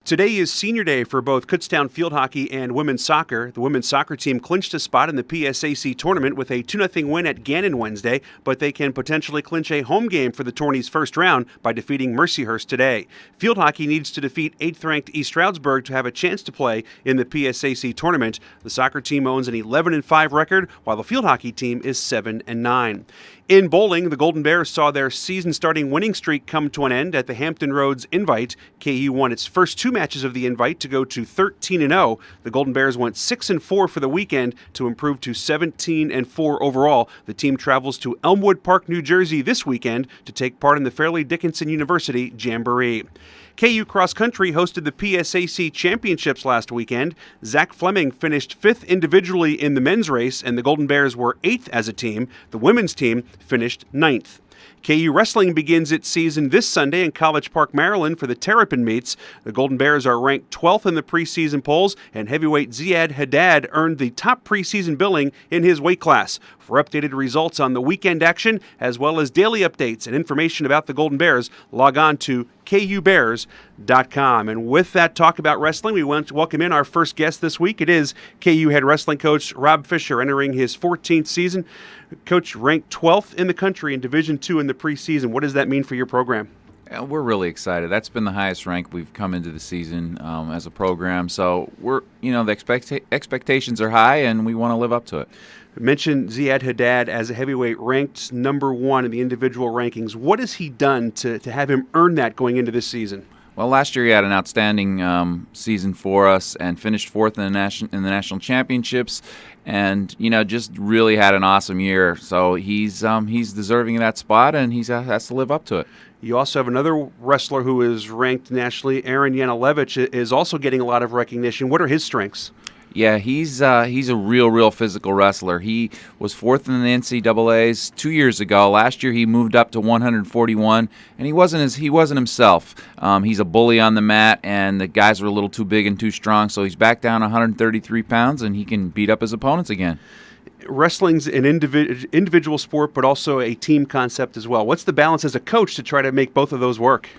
Today is senior day for both Kutztown field hockey and women's soccer. The women's soccer team clinched a spot in the PSAC tournament with a 2-0 win at Gannon Wednesday, but they can potentially clinch a home game for the tourney's first round by defeating Mercyhurst today. Field hockey needs to defeat 8th-ranked East Stroudsburg to have a chance to play in the PSAC tournament. The soccer team owns an 11-5 record, while the field hockey team is 7-9. In bowling, the Golden Bears saw their season-starting winning streak come to an end at the Hampton Roads Invite. KU won its first two matches of the Invite to go to 13-0. The Golden Bears went 6-4 for the weekend to improve to 17-4 overall. The team travels to Elmwood Park, New Jersey this weekend to take part in the Fairleigh Dickinson University Jamboree. KU Cross Country hosted the PSAC Championships last weekend. Zach Fleming finished 5th individually in the men's race, and the Golden Bears were 8th as a team. The women's team finished 9th. KU Wrestling begins its season this Sunday in College Park, Maryland for the Terrapin Meets. The Golden Bears are ranked 12th in the preseason polls, and heavyweight Ziad Haddad earned the top preseason billing in his weight class. For updated results on the weekend action, as well as daily updates and information about the Golden Bears, log on to KUBears.com. And with that talk about wrestling, we want to welcome in our first guest this week. It is KU head wrestling coach Rob Fisher, entering his 14th season. Coach, ranked 12th in the country in Division II in the preseason. What does that mean for your program? We're really excited. That's been the highest rank we've come into the season as a program. So the expectations are high, and we want to live up to it. I mentioned Ziad Haddad as a heavyweight, ranked number 1 in the individual rankings. What has he done to have him earn that going into this season? Well, last year he had an outstanding season for us and finished 4th in the national championships, and just really had an awesome year. So he's deserving of that spot, and he has to live up to it. You also have another wrestler who is ranked nationally. Aaron Yanilevich is also getting a lot of recognition. What are his strengths? Yeah, he's a real physical wrestler. He was 4th in the NCAAs 2 years ago. Last year he moved up to 141, and he wasn't himself. He's a bully on the mat, and the guys were a little too big and too strong, so he's back down 133 pounds, and he can beat up his opponents again. Wrestling's an individual sport, but also a team concept as well. What's the balance as a coach to try to make both of those work?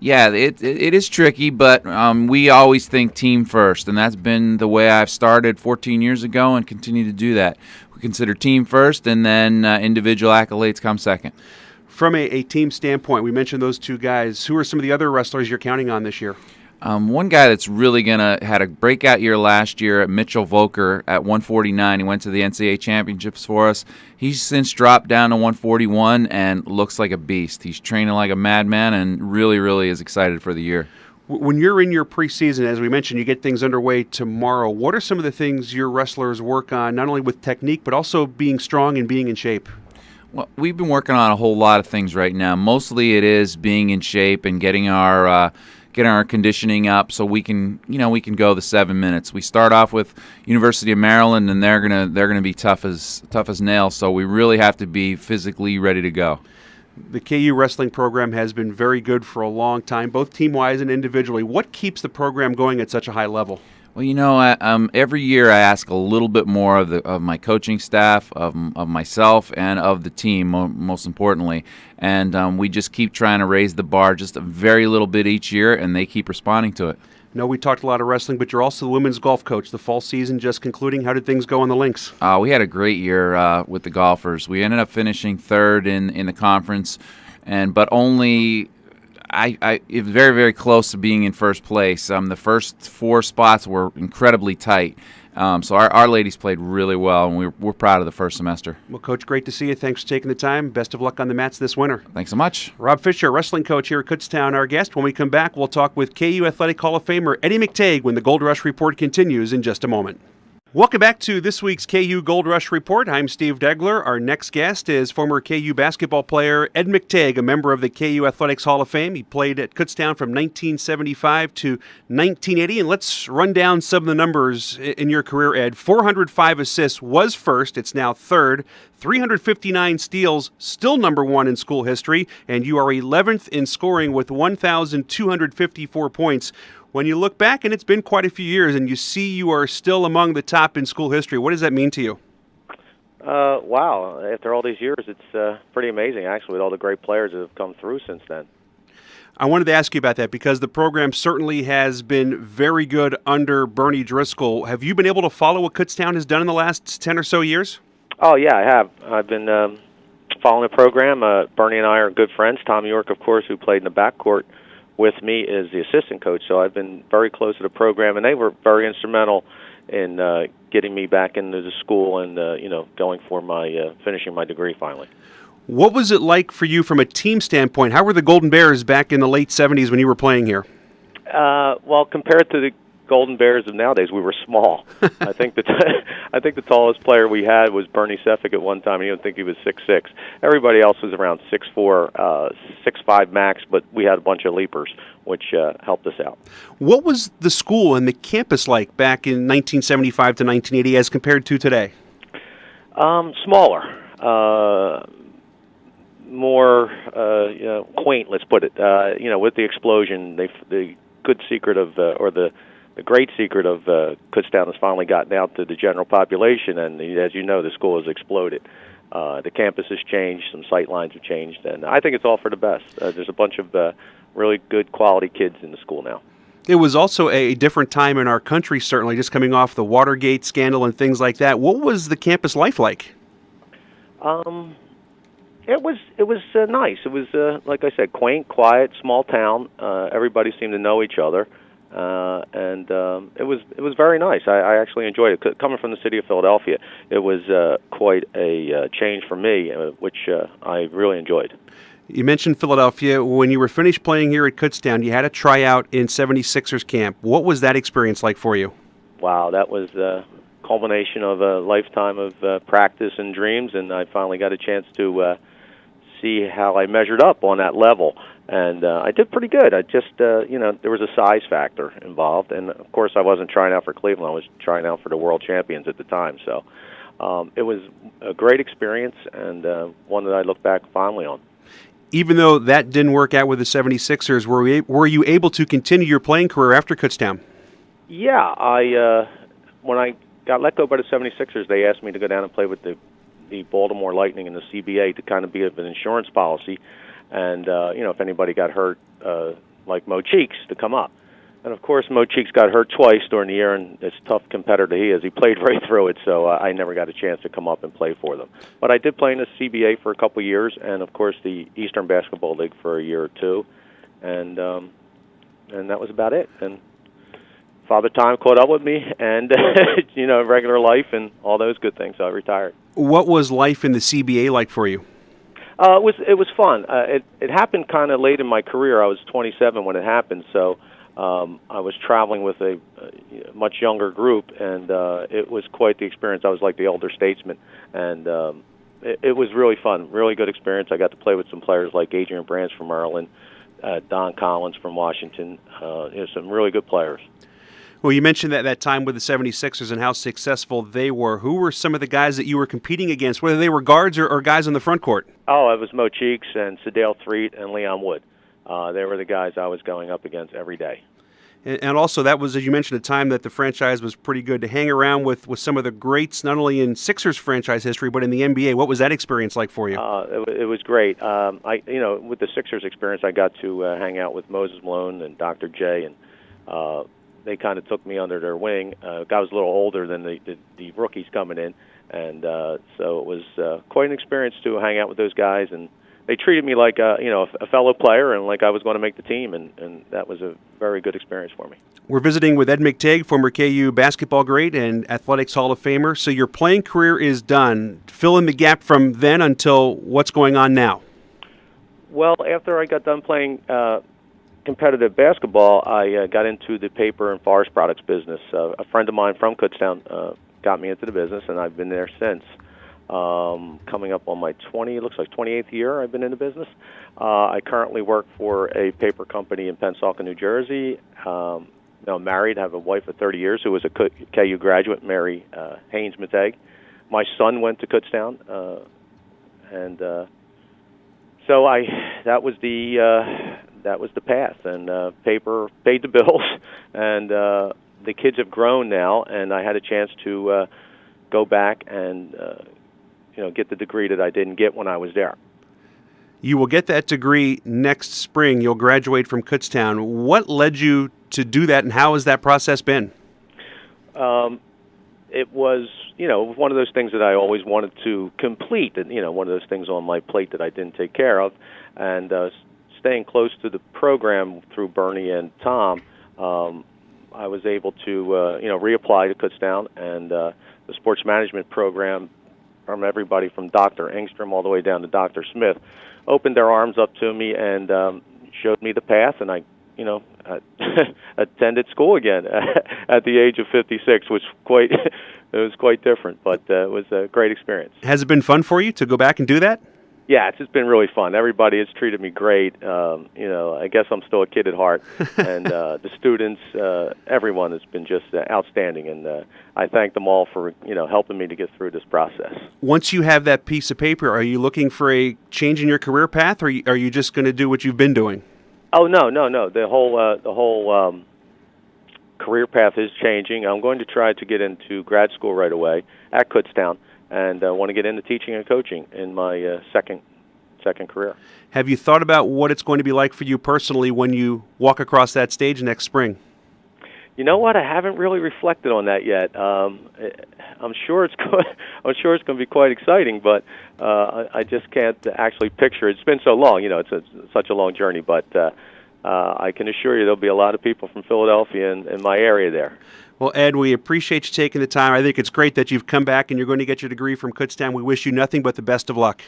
Yeah, it is tricky, but we always think team first, and that's been the way I've started 14 years ago and continue to do that. We consider team first, and then individual accolades come second. From a team standpoint, we mentioned those two guys. Who are some of the other wrestlers you're counting on this year? One guy that's really had a breakout year last year at Mitchell Volker at 149. He went to the NCAA championships for us. He's since dropped down to 141 and looks like a beast. He's training like a madman and really is excited for the year. When you're in your preseason, as we mentioned, you get things underway tomorrow. What are some of the things your wrestlers work on, not only with technique, but also being strong and being in shape? Well, we've been working on a whole lot of things right now. Mostly it is being in shape and getting our conditioning up so we can go the 7 minutes. We start off with University of Maryland, and they're gonna be tough as nails. So we really have to be physically ready to go. The KU wrestling program has been very good for a long time, both team-wise and individually. What keeps the program going at such a high level? Well, every year I ask a little bit more of my coaching staff, of myself, and of the team, most importantly. And we just keep trying to raise the bar just a very little bit each year, and they keep responding to it. No, we talked a lot of wrestling, but you're also the women's golf coach. The fall season just concluding. How did things go on the links? We had a great year with the golfers. We ended up finishing 3rd in the conference, but only it was very close to being in first place. The first 4 spots were incredibly tight. So our ladies played really well, and we're proud of the first semester. Well, Coach, great to see you. Thanks for taking the time. Best of luck on the mats this winter. Thanks so much. Rob Fisher, wrestling coach here at Kutztown, our guest. When we come back, we'll talk with KU Athletic Hall of Famer Eddie McTague when the Gold Rush Report continues in just a moment. Welcome back to this week's KU Gold Rush Report. I'm Steve Degler. Our next guest is former KU basketball player Ed McTague, a member of the KU Athletics Hall of Fame. He played at Kutztown from 1975 to 1980. And let's run down some of the numbers in your career, Ed. 405 assists was first. It's now 3rd. 359 steals, still number 1 in school history. And you are 11th in scoring with 1,254 points. When you look back, and it's been quite a few years, and you see you are still among the top in school history, what does that mean to you? Wow. After all these years, it's pretty amazing, actually, with all the great players that have come through since then. I wanted to ask you about that because the program certainly has been very good under Bernie Driscoll. Have you been able to follow what Kutztown has done in the last 10 or so years? Oh yeah, I have. I've been following the program. Bernie and I are good friends. Tom York, of course, who played in the backcourt with me, is the assistant coach. So I've been very close to the program, and they were very instrumental in getting me back into the school and going for my finishing my degree finally. What was it like for you from a team standpoint? How were the Golden Bears back in the late 70s when you were playing here? Well, compared to the Golden Bears of nowadays, we were small. I think the tallest player we had was Bernie Sefik at one time. I don't think he was 6'6". Everybody else was around 6'4", 6'5" max, but we had a bunch of leapers, which helped us out. What was the school and the campus like back in 1975 to 1980 as compared to today? Smaller. More quaint, let's put it. With the explosion, the good secret of, or the great secret of Kutztown has finally gotten out to the general population, and as you know, the school has exploded. The campus has changed, some sight lines have changed, and I think it's all for the best. There's a bunch of really good quality kids in the school now. It was also a different time in our country, certainly, just coming off the Watergate scandal and things like that. What was the campus life like? It was nice. It was like I said, quaint, quiet, small town. Everybody seemed to know each other, and it was very nice. I actually enjoyed it. Coming from the city of Philadelphia, it was quite a change for me, which I really enjoyed. You mentioned Philadelphia. When you were finished playing here at Kutztown, you had a tryout in 76ers camp. What was that experience like for you? Wow, that was a culmination of a lifetime of practice and dreams, and I finally got a chance to see how I measured up on that level, and I did pretty good. I just, there was a size factor involved, and of course I wasn't trying out for Cleveland. I was trying out for the world champions at the time, so it was a great experience and one that I look back fondly on. Even though that didn't work out with the 76ers, were you able to continue your playing career after Kutztown? Yeah, when I got let go by the 76ers, they asked me to go down and play with the Baltimore Lightning and the CBA to kind of be an insurance policy, and if anybody got hurt, like Mo Cheeks, to come up. And of course, Mo Cheeks got hurt twice during the year, and as tough competitor he is, he played right through it. So I never got a chance to come up and play for them. But I did play in the CBA for a couple of years, and of course the Eastern Basketball League for a year or two, and that was about it. And Father Time caught up with me, and regular life and all those good things. So I retired. What was life in the CBA like for you? It was fun. It happened kind of late in my career. I was 27 when it happened, so I was traveling with a much younger group, and it was quite the experience. I was like the elder statesman, and it was really fun, really good experience. I got to play with some players like Adrian Branch from Maryland, Don Collins from Washington, some really good players. Well, you mentioned that time with the 76ers and how successful they were. Who were some of the guys that you were competing against, whether they were guards or guys on the front court? Oh, it was Mo Cheeks and Sedale Threet and Leon Wood. They were the guys I was going up against every day. And also, that was, as you mentioned, a time that the franchise was pretty good to hang around with some of the greats, not only in Sixers franchise history, but in the NBA. What was that experience like for you? It was great. With the Sixers experience, I got to hang out with Moses Malone and Dr. J, and they kind of took me under their wing. I was a little older than the rookies coming in, and so it was quite an experience to hang out with those guys, and they treated me like a fellow player and like I was going to make the team, and that was a very good experience for me. We're visiting with Ed McTague, former KU basketball great and Athletics Hall of Famer. So your playing career is done. Fill in the gap from then until what's going on now. Well, after I got done playing competitive basketball, I got into the paper and forest products business. A friend of mine from Kutztown got me into the business, and I've been there since. Coming up on my 28th year I've been in the business. I currently work for a paper company in Pensacola, New Jersey. I'm married, have a wife of 30 years who was a KU graduate, Mary Haynes McTague. My son went to Kutztown, and so that was the path, and paper paid the bills, and the kids have grown now, and I had a chance to go back and get the degree that I didn't get when I was there. You will get that degree next spring. You'll graduate from Kutztown. What led you to do that, and how has that process been? It was, one of those things that I always wanted to complete, and, one of those things on my plate that I didn't take care of. And staying close to the program through Bernie and Tom, I was able to, reapply to Kutztown, and the sports management program, from everybody from Dr. Engstrom all the way down to Dr. Smith, opened their arms up to me and showed me the path, and I attended school again at the age of 56, which it was quite different, but it was a great experience. Has it been fun for you to go back and do that? Yeah, it's just been really fun. Everybody has treated me great. I guess I'm still a kid at heart, and the students, everyone has been just outstanding, and I thank them all for helping me to get through this process. Once you have that piece of paper, are you looking for a change in your career path, or are you just going to do what you've been doing? Oh no! The whole career path is changing. I'm going to try to get into grad school right away at Kutztown, and I want to get into teaching and coaching in my second career. Have you thought about what it's going to be like for you personally when you walk across that stage next spring? You know what? I haven't really reflected on that yet. I'm sure it's going to be quite exciting, but I just can't actually picture it. It's been so long, it's such a long journey. But I can assure you there'll be a lot of people from Philadelphia and my area there. Well, Ed, we appreciate you taking the time. I think it's great that you've come back and you're going to get your degree from Kutztown. We wish you nothing but the best of luck.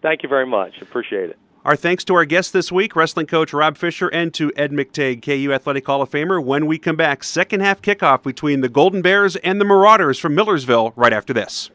Thank you very much. Appreciate it. Our thanks to our guests this week, wrestling coach Rob Fisher, and to Ed McTague, KU Athletic Hall of Famer. When we come back, second half kickoff between the Golden Bears and the Marauders from Millersville right after this.